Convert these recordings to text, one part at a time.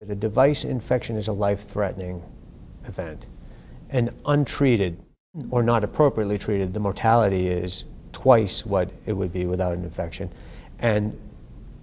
A device infection is a life-threatening event, and untreated or not appropriately treated, the mortality is twice what it would be without an infection, and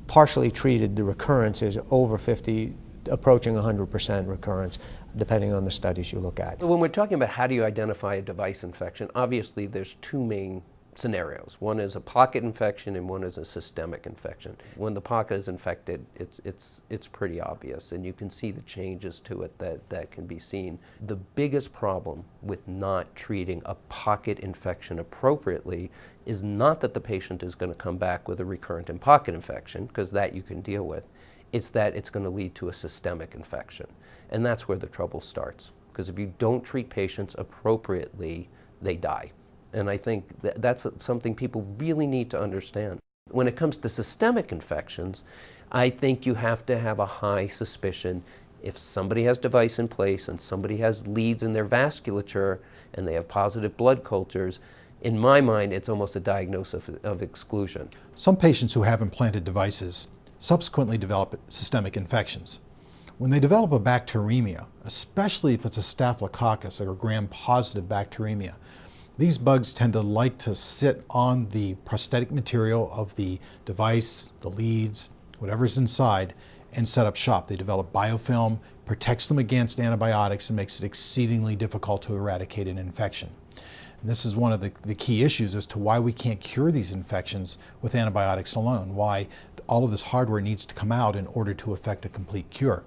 partially treated, the recurrence is over 50, approaching 100% recurrence, depending on the studies you look at. When we're talking about how do you identify a device infection, obviously there's two main scenarios. One is a pocket infection and one is a systemic infection. When the pocket is infected, it's pretty obvious, and you can see the changes to it that can be seen. The biggest problem with not treating a pocket infection appropriately is not that the patient is going to come back with a recurrent and pocket infection, because that you can deal with. It's that it's going to lead to a systemic infection. And that's where the trouble starts, because if you don't treat patients appropriately, they die. And I think that's something people really need to understand. When it comes to systemic infections, I think you have to have a high suspicion. If somebody has device in place and somebody has leads in their vasculature and they have positive blood cultures, in my mind, it's almost a diagnosis of exclusion. Some patients who have implanted devices subsequently develop systemic infections. When they develop a bacteremia, especially if it's a staphylococcus or a gram-positive bacteremia, these bugs tend to like to sit on the prosthetic material of the device, the leads, whatever's inside, and set up shop. They develop biofilm, protects them against antibiotics, and makes it exceedingly difficult to eradicate an infection. And this is one of the key issues as to why we can't cure these infections with antibiotics alone, why all of this hardware needs to come out in order to effect a complete cure.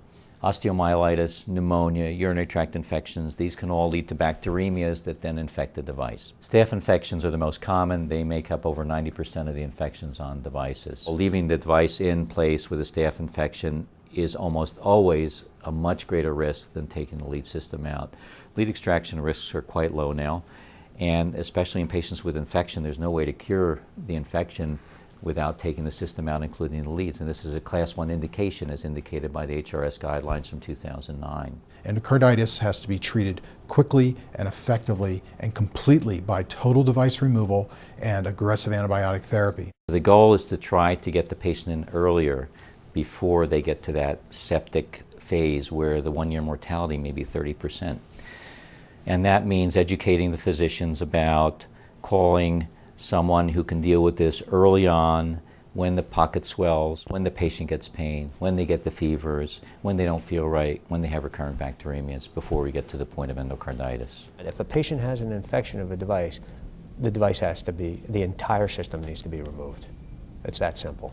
Osteomyelitis, pneumonia, urinary tract infections, these can all lead to bacteremias that then infect the device. Staph infections are the most common. They make up over 90% of the infections on devices. Leaving the device in place with a staph infection is almost always a much greater risk than taking the lead system out. Lead extraction risks are quite low now, and especially in patients with infection, there's no way to cure the infection without taking the system out, including the leads. And this is a Class 1 indication as indicated by the HRS guidelines from 2009. Endocarditis has to be treated quickly and effectively and completely by total device removal and aggressive antibiotic therapy. The goal is to try to get the patient in earlier before they get to that septic phase where the 1-year mortality may be 30%. And that means educating the physicians about calling someone who can deal with this early on, when the pocket swells, when the patient gets pain, when they get the fevers, when they don't feel right, when they have recurrent bacteremias, before we get to the point of endocarditis. If a patient has an infection of a device, the device has to be, the entire system needs to be removed. It's that simple.